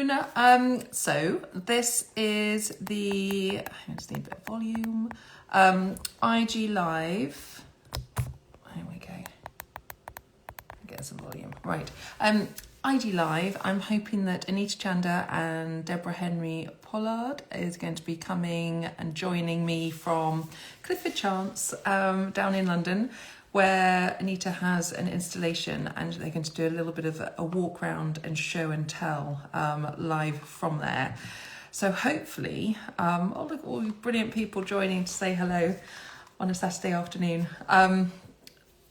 afternoon. So this is the, I just need a bit of volume, IG Live. There we go. Get some volume. Right. IG Live, I'm hoping that Anita Chanda and Deborah Henry Pollard is going to be coming and joining me from Clifford Chance down in London, where Anita has an installation and they're going to do a little bit of a walk around and show and tell live from there. So hopefully, oh look, all you brilliant people joining to say hello on a Saturday afternoon.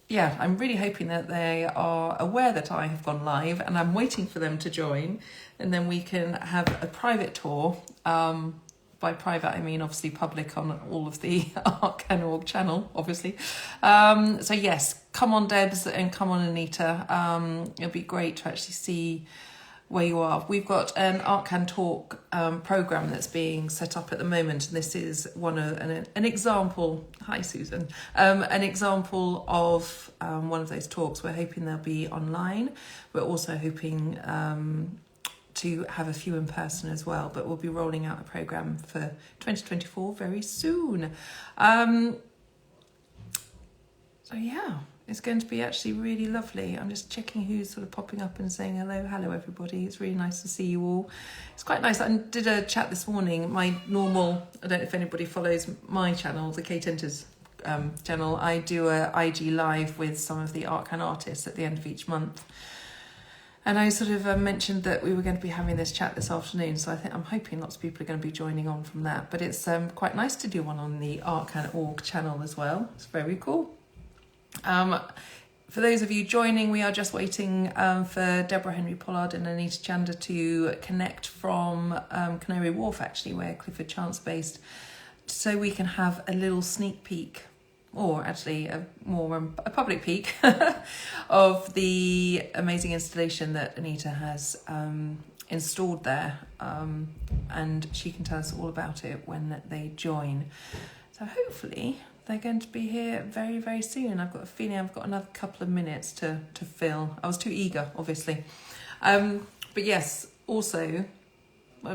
Yeah, I'm really hoping that they are aware that I have gone live and I'm waiting for them to join, and then we can have a private tour. By private, I mean obviously public on all of the ArtCan channel, obviously. So yes, come on Debs and come on Anita. It'll be great to actually see where you are. We've got an ArtCan Talk program that's being set up at the moment, and this is one of an example. Hi Susan, an example of one of those talks. We're hoping they'll be online. We're also hoping to have a few in person as well, but we'll be rolling out a program for 2024 very soon. So yeah, it's going to be actually really lovely. I'm just checking who's sort of popping up and saying hello everybody. It's really nice to see you all. It's quite nice. I did a chat this morning. My normal, I don't know if anybody follows my channel, the Kate Enters channel. I do a IG live with some of the ArtCan artists at the end of each month. And I sort of mentioned that we were going to be having this chat this afternoon, so I'm hoping lots of people are going to be joining on from that. But it's quite nice to do one on the ArtCan channel as well. It's very cool. For those of you joining, we are just waiting for Deborah Henry Pollard and Anita Chanda to connect from Canary Wharf, actually, where Clifford Chance based, so we can have a little sneak peek, or actually a public peek of the amazing installation that Anita has installed there, and she can tell us all about it when they join. So hopefully they're going to be here very, very soon. I've got a feeling I've got another couple of minutes to fill. I was too eager, obviously. But yes, also,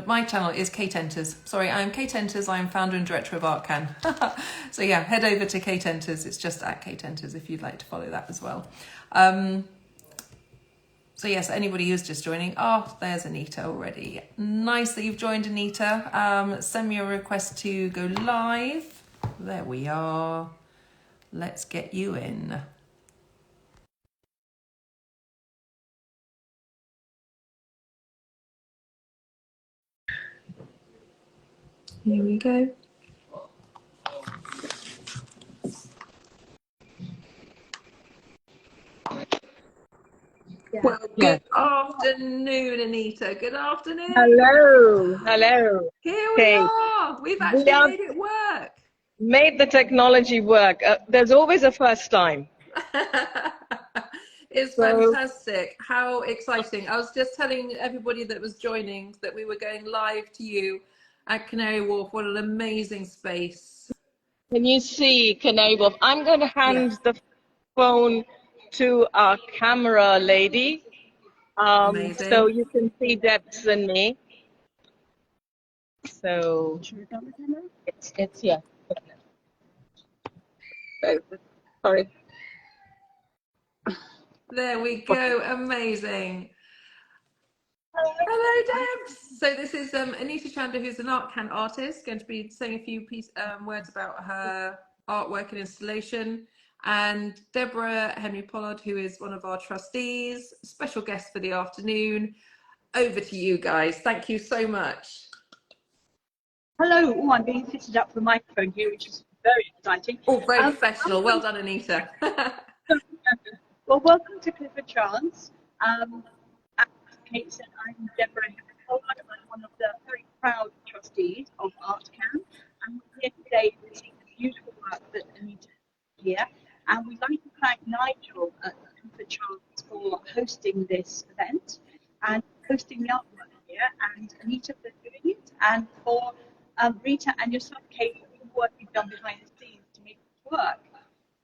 my channel is Kate Enters. Sorry, I'm Kate Enters. I'm founder and director of ArtCan. So yeah, head over to Kate Enters. It's just at Kate Enters if you'd like to follow that as well. So yes, anybody who's just joining, there's Anita already. Nice that you've joined, Anita. Send me a request to go live. There we are. Let's get you in. Here we go. Yeah. Well, good afternoon, Anita. Good afternoon. Hello. Hello. Here we are. We've actually made it work. Made the technology work. There's always a first time. It's fantastic. How exciting. I was just telling everybody that was joining that we were going live to you at Canary Wharf. What an amazing space. Can you see Canary Wharf? I'm going to hand the phone to our camera lady, so you can see Debs and me. So it's yeah. Sorry. There we go. Amazing. Hello, Debs. So this is Anita Chanda, who's an ArtCan artist, going to be saying a few words about her artwork and installation. And Deborah Henry Pollard, who is one of our trustees, special guest for the afternoon. Over to you guys. Thank you so much. Hello. Oh, I'm being fitted up for the microphone here, which is very exciting. Oh, very professional. Well done, Anita. Well, welcome to Clifford Chance. As Kate said, I'm Deborah Henry Pollard. I'm one of the very proud trustees of ArtCan. And we're here today to see the beautiful work that Anita did here. And we'd like to thank Nigel at Clifford Chance for hosting this event and hosting the artwork here, and Anita for doing it, and for Rita and yourself, Kate, for the work you've done behind the scenes to make it work.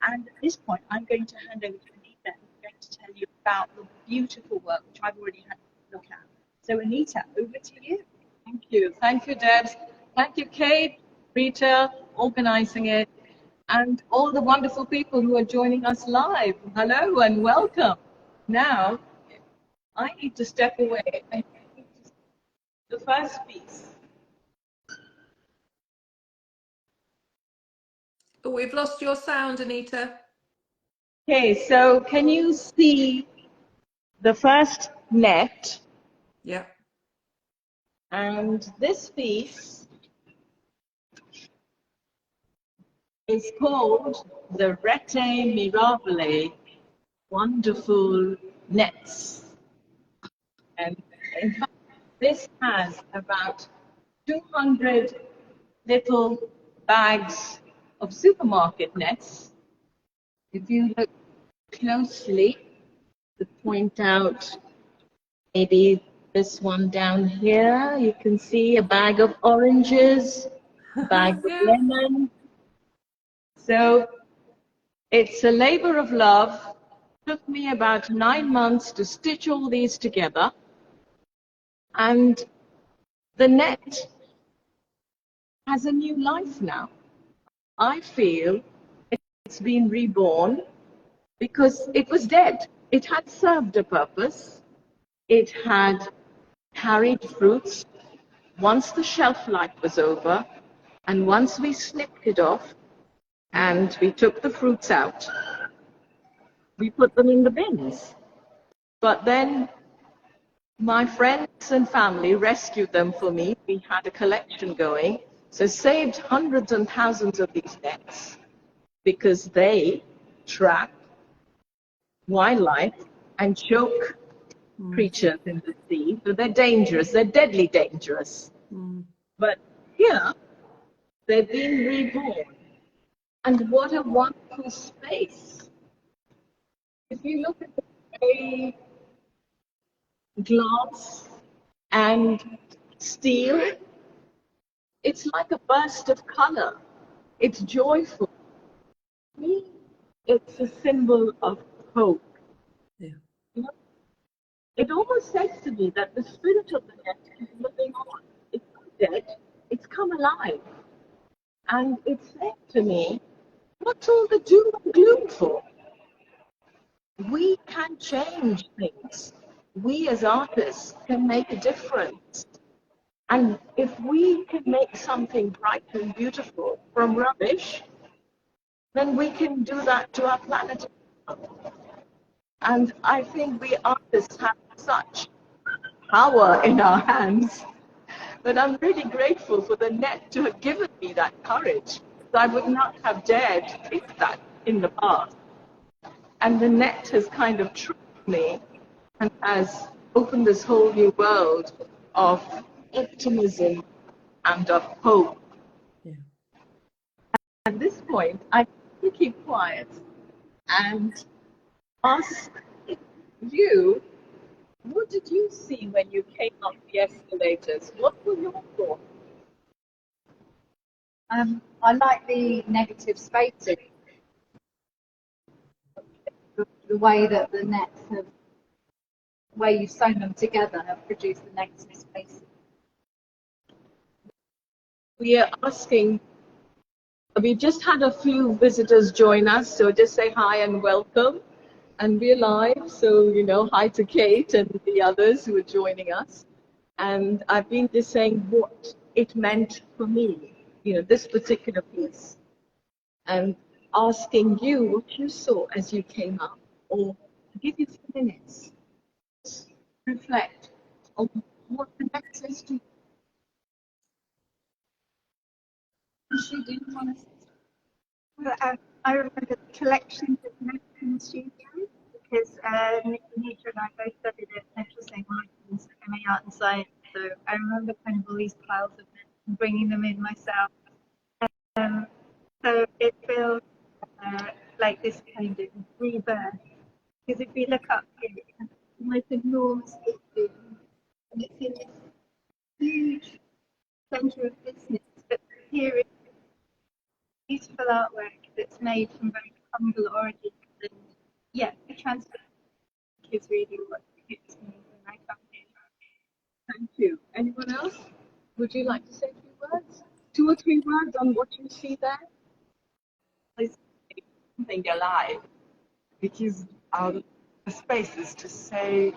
And at this point, I'm going to hand over to Anita, who's going to tell you about the beautiful work, which I've already had a look at. So Anita, over to you. Thank you. Thank you, Debs. Thank you, Kate, Rita, organizing it, and all the wonderful people who are joining us live. Hello and welcome. Now, I need to step away. The first piece. Oh, we've lost your sound, Anita. Okay, so can you see the first net? Yeah. And this piece is called the Rete Mirabile Wonderful Nets. And in fact, this has about 200 little bags of supermarket nets. If you look closely, to point out maybe this one down here, you can see a bag of oranges, a bag of lemon. So it's a labor of love. It took me about 9 months to stitch all these together. And the net has a new life now. I feel it's been reborn because it was dead. It had served a purpose. It had carried fruits. Once the shelf life was over, and once we snipped it off and we took the fruits out, we put them in the bins. But then my friends and family rescued them for me. We had a collection going, so saved hundreds and thousands of these nets because they trap wildlife and choke creatures in the sea. So they're dangerous, they're deadly dangerous. But here, they've been reborn. And what a wonderful space. If you look at the gray glass and steel, it's like a burst of color. It's joyful. For me, it's a symbol of hope. Yeah. You know, it almost says to me that the spirit of the net is living on. It's not dead, it's come alive. And it's saying to me, what's all the doom and gloom for? We can change things. We as artists can make a difference. And if we can make something bright and beautiful from rubbish, then we can do that to our planet. And I think we artists have such power in our hands that I'm really grateful for the net to have given me that courage. I would not have dared to think that in the past. And the net has kind of trained me and has opened this whole new world of optimism and of hope. Yeah. At this point, I will keep quiet and ask you, what did you see when you came up the escalators? What were your thoughts? I like the negative spacing. The way that the nets have, where you've sewn them together, have produced the negative spacing. We are asking, we've just had a few visitors join us, so just say hi and welcome. And we're live, so, hi to Kate and the others who are joining us. And I've been just saying what it meant for me, this particular piece. And asking you what you saw as you came up, or to give you 2 minutes, reflect on what the next is to you. She didn't want to. Well, I remember the collections of notes in the studio because Anita and I both studied at Central St. Martin's MA Art and Science, so I remember kind of all these piles of notes and bringing them in myself. So it feels like this kind of rebirth, because if you look up here, it's the most enormous building, and it's in this huge centre of business, but here is beautiful artwork that's made from very humble origins, and yeah, the transfer is really what hits me when I come here. Thank you. Anyone else? Would you like to say a few words? 2 or 3 words on what you see there? It's something alive, which is the spaces to say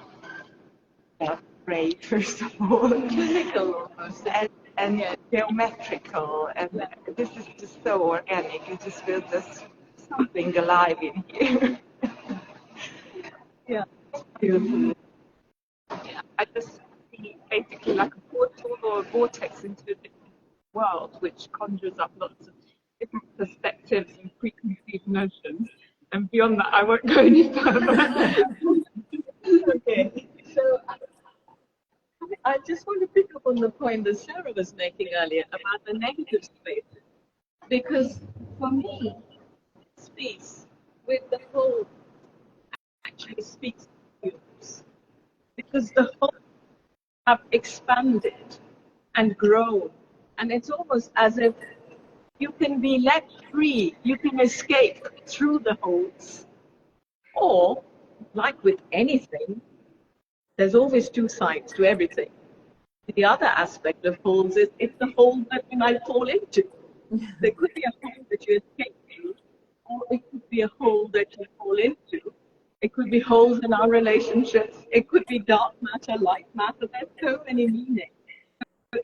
brave, first of all, Clinical almost. and geometrical, and this is just so organic. You just feel there's something alive in here. Yeah. Beautiful. Yeah, I just see basically like a portal or a vortex into a different world, which conjures up lots of different perspectives and preconceived notions. And beyond that, I won't go any further. Okay. So I just want to pick up on the point that Sarah was making earlier about the negative space. Because for me, this piece with the whole actually speaks to use. Because the whole have expanded and grown. And it's almost as if you can be let free, you can escape through the holes. Or, like with anything, there's always 2 sides to everything. The other aspect of holes is it's the hole that you might fall into. There could be a hole that you escape through, or it could be a hole that you fall into. It could be holes in our relationships. It could be dark matter, light matter. There's so many meanings.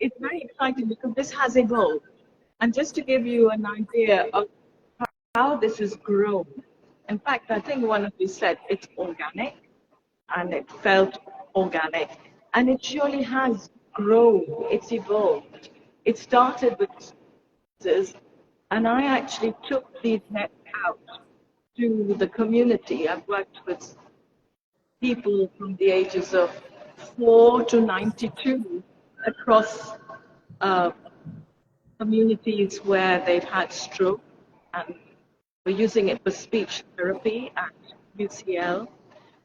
It's very exciting because this has evolved. And just to give you an idea of how this has grown, in fact, I think one of you said it's organic, and it felt organic, and it surely has grown, it's evolved. It started with scissors, and I actually took these nets out to the community. I've worked with people from the ages of 4 to 92 across communities where they've had stroke, and we're using it for speech therapy at UCL,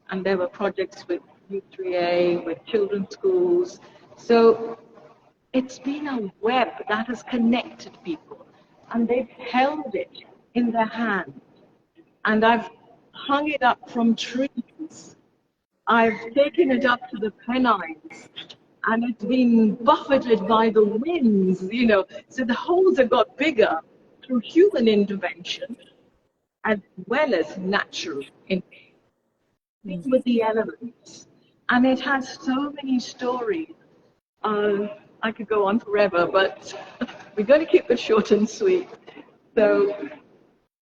and there were projects with U3A, with children's schools. So it's been a web that has connected people, and they've held it in their hand. And I've hung it up from trees. I've taken it up to the Pennines, and it's been buffeted by the winds, you know. So the holes have got bigger through human intervention as well as natural intervention with the elements. And it has so many stories. I could go on forever, but we're going to keep it short and sweet. So,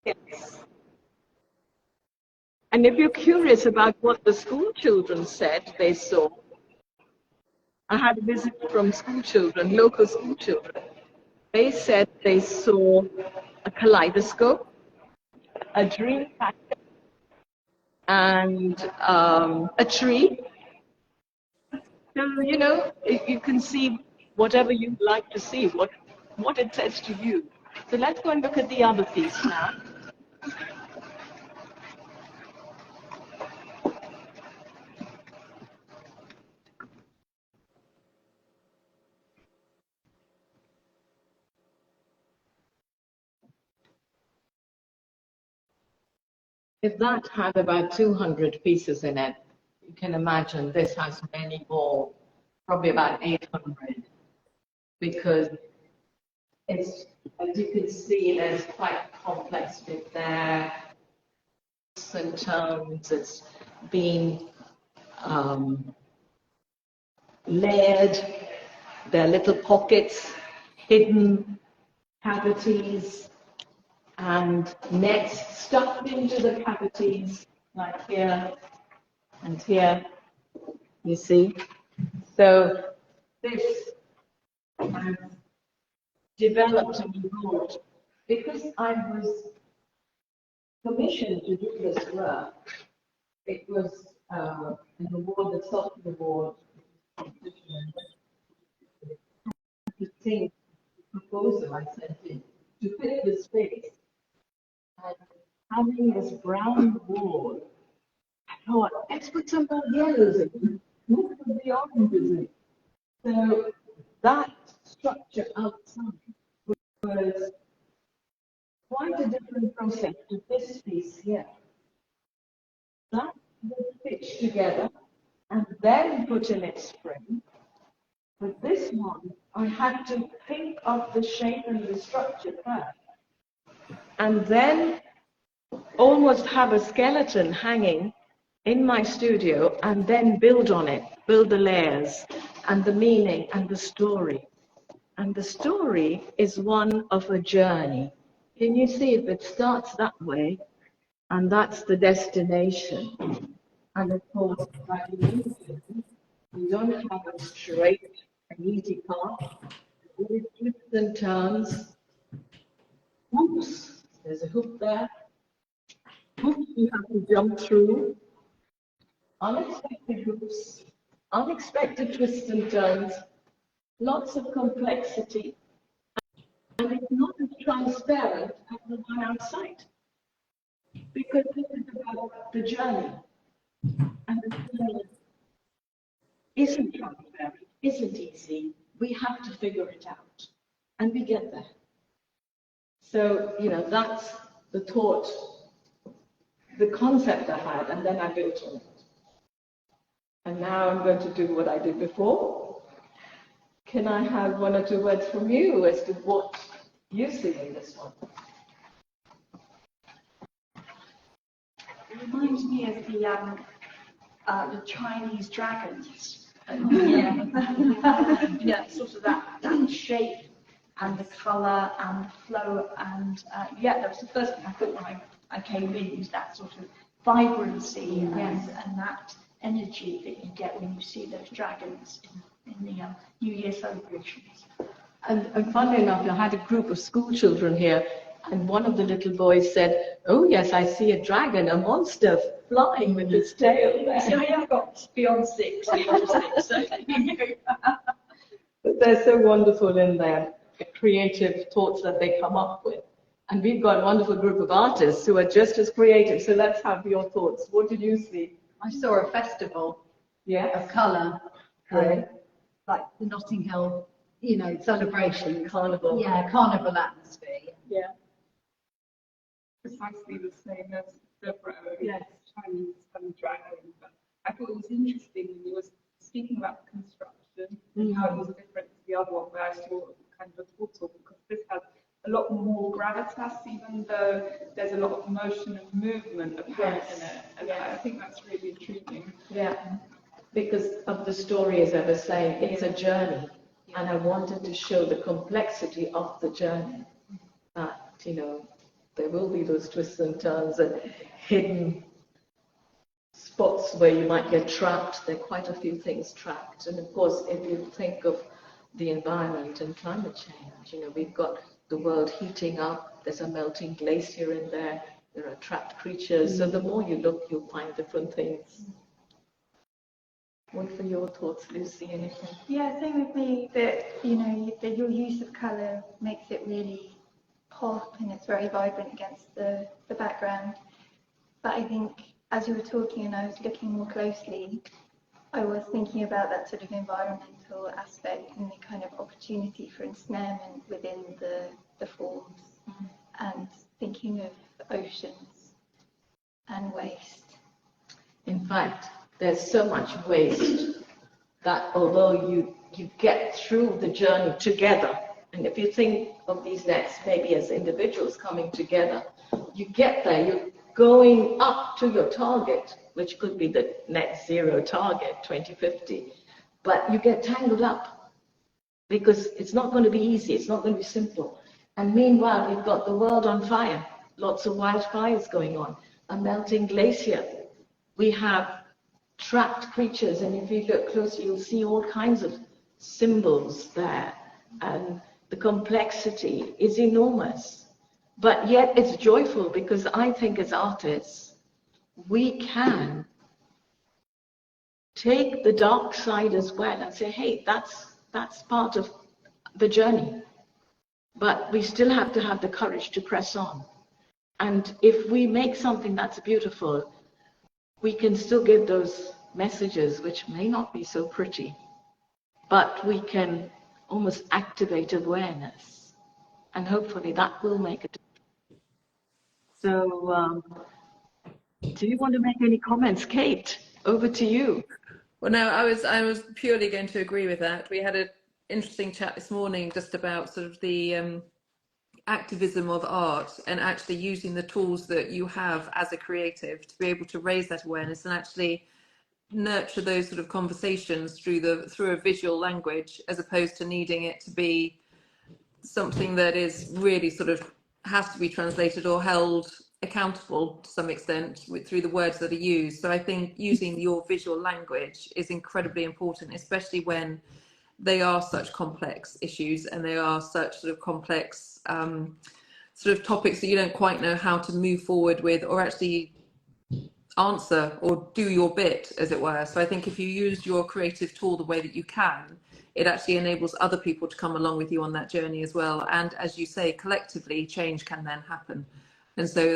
yes. And if you're curious about what the school children said they saw, I had a visit from school children, local school children. They said they saw a kaleidoscope, a dream catcher, and a tree. So, you know, you can see whatever you'd like to see, what it says to you. So let's go and look at the other piece now. If that had about 200 pieces in it, you can imagine this has many more, probably about 800, because it's, as you can see, there's quite complex bit there, and tones, it's been layered, there are little pockets, hidden cavities, and nets stuffed into the cavities, like here and here, you see. So this has developed and evolved because I was commissioned to do this work. It was an award, the Soft Award, to think the proposal I sent in to fit the space. And having this brown wall, I thought, let's put some more yellows in. Let's put the oranges in. So that structure outside was quite a different process to this piece here. That was stitched together and then put in its spring. But this one, I had to think of the shape and the structure first, and then almost have a skeleton hanging in my studio, and then build on it, build the layers and the meaning and the story. And the story is one of a journey. Can you see if it starts that way, and that's the destination? And of course, like you don't have a straight and easy path. With twists and turns. Oops, there's a hoop there. Hoops you have to jump through. Unexpected hoops, unexpected twists and turns, lots of complexity. And it's not as transparent as the one outside. Because this is about the journey. And the journey isn't transparent, isn't easy. We have to figure it out. And we get there. So, that's the thought, the concept I had, and then I built on it. And now I'm going to do what I did before. Can I have one or two words from you as to what you see in this one? It reminds me of the Chinese dragons. Yeah, sort of that shape and the colour and the flow, and that was the first thing I thought when I came in, was that sort of vibrancy and that energy that you get when you see those dragons in the New Year celebrations. And funnily enough, I had a group of school children here, and one of the little boys said, "Oh yes, I see a dragon, a monster flying with its tail there." So I have got beyond 6. But they're so wonderful in their creative thoughts that they come up with. And we've got a wonderful group of artists who are just as creative. So let's have your thoughts. What did you see? I saw a festival of colour, like the Notting Hill, celebration. Carnival. Yeah, carnival atmosphere. Yeah. Precisely the same as Deborah, Yes. Chinese dragon. But I thought it was interesting when you were speaking about the construction and how it was different to the other one where I saw kind of a portal, because this has a lot more gravitas, even though there's a lot of motion and movement apparent in it. And I think that's really intriguing. Yeah, because of the story, as I was saying, it's a journey. And I wanted to show the complexity of the journey. That, there will be those twists and turns and hidden spots where you might get trapped. There are quite a few things trapped. And of course, if you think of the environment and climate change, we've got the world heating up, there's a melting glacier in there, there are trapped creatures. So the more you look, you'll find different things. What for your thoughts, Lucy? Anything? Yeah, same with me, that that your use of colour makes it really pop and it's very vibrant against the background. But I think as you were talking and I was looking more closely, I was thinking about that sort of environmental aspect and the kind of opportunity for ensnarement within the forms, and thinking of oceans and waste. In fact, there's so much waste that although you get through the journey together, and if you think of these nets maybe as individuals coming together, you get there, you're going up to your target, which could be the net zero target, 2050, but you get tangled up because it's not going to be easy, it's not going to be simple. And meanwhile, we've got the world on fire, lots of wildfires going on, a melting glacier. We have trapped creatures, and if you look closely, you'll see all kinds of symbols there, and the complexity is enormous. But yet it's joyful, because I think as artists, we can take the dark side as well and say, hey, that's part of the journey. But we still have to have the courage to press on. And if we make something that's beautiful, we can still give those messages which may not be so pretty, but we can almost activate awareness. And hopefully that will make a difference. So, do you want to make any comments? Kate, over to you. Well, no, I was purely going to agree with that. We had an interesting chat this morning just about sort of the activism of art and actually using the tools that you have as a creative to be able to raise that awareness and actually nurture those sort of conversations through a visual language, as opposed to needing it to be something that is really sort of has to be translated or held accountable to some extent through the words that are used. So I think using your visual language is incredibly important, especially when they are such complex issues and they are such sort of complex sort of topics that you don't quite know how to move forward with or actually answer or do your bit, as it were. So I think if you use your creative tool the way that you can, it actually enables other people to come along with you on that journey as well. And as you say, collectively change can then happen. And so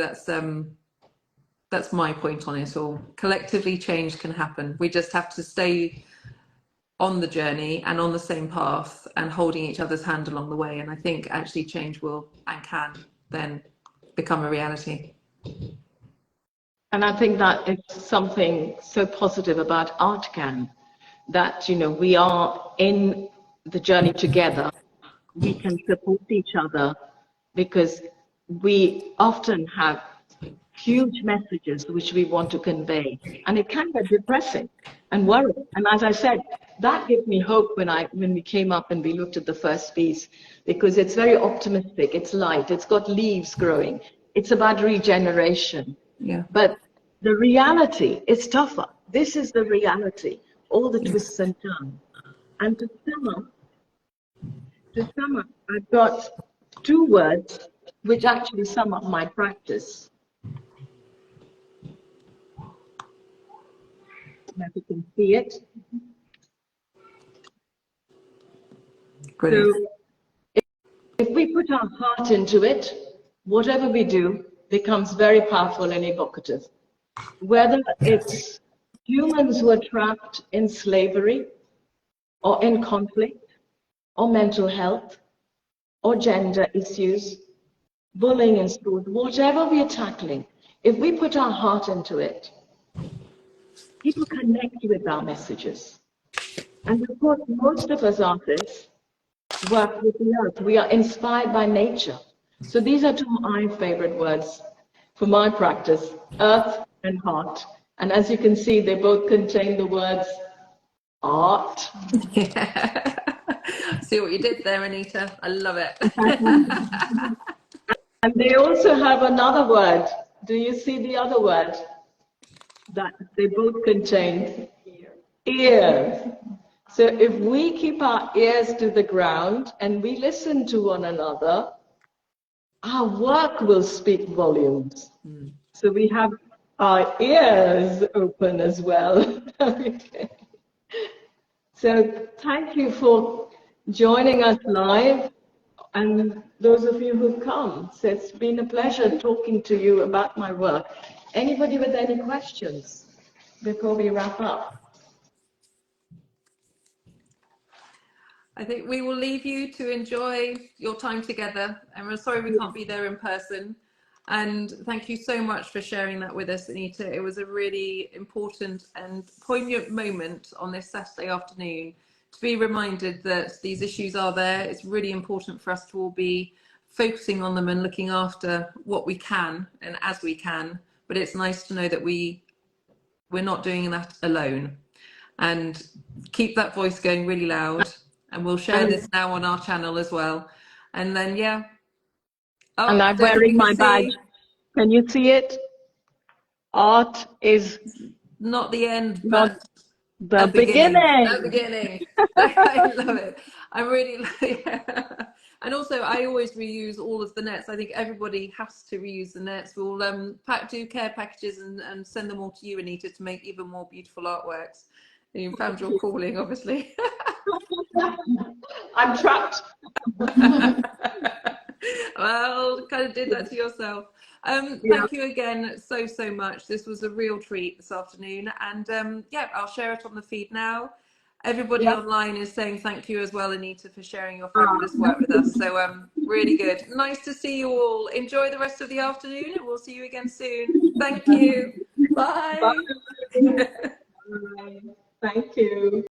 that's my point on it all. Collectively change can happen. We just have to stay on the journey and on the same path and holding each other's hand along the way. And I think actually change will and can then become a reality. And I think that it's something so positive about ArtCan, that, you know, we are in the journey together. We can support each other because we often have huge messages which we want to convey, and it can get depressing and worrying. And as I said, that gave me hope when we came up and we looked at the first piece, because it's very optimistic, it's light, it's got leaves growing, it's about regeneration. Yeah. But the reality is tougher. This is the reality, all the twists and turns. And to sum up, I've got two words which actually sum up my practice. If you can see it. Brilliant. So if we put our heart into it, whatever we do becomes very powerful and evocative. Whether it's humans who are trapped in slavery or in conflict or mental health or gender issues, bullying in schools, whatever we are tackling, if we put our heart into it, people connect with our messages. And of course, most of us artists work with the earth. We are inspired by nature. So these are two of my favorite words for my practice, earth and heart. And as you can see, they both contain the words art. Yeah. See what you did there, Anita? I love it. And they also have another word. Do you see the other word? That they both contain ears. So if we keep our ears to the ground and we listen to one another, our work will speak volumes. So we have our ears open as well. Okay. So thank you for joining us live, and those of you who've come. So it's been a pleasure talking to you about my work. Anybody with any questions before we wrap up? I think we will leave you to enjoy your time together. And we're sorry we can't be there in person. And thank you so much for sharing that with us, Anita. It was a really important and poignant moment on this Saturday afternoon to be reminded that these issues are there. It's really important for us to all be focusing on them and looking after what we can and as we can. But it's nice to know that we're not doing that alone. And keep that voice going really loud. And we'll share this now on our channel as well. And then, yeah. Oh, and I'm wearing my badge. Can you see it? Art is not the end, not but the beginning. The beginning. I love it. I'm really, yeah. And also, I always reuse all of the nets. I think everybody has to reuse the nets. We'll do care packages and send them all to you, Anita, to make even more beautiful artworks. And you found your calling, obviously. I'm trapped. Well, kind of did that to yourself. Thank you again so much. This was a real treat this afternoon, and yeah, I'll share it on the feed now. Everybody online is saying thank you as well, Anita, for sharing your fabulous work with us. So really good. Nice to see you all. Enjoy the rest of the afternoon, and we'll see you again soon. Thank you. Bye. Bye. Thank you.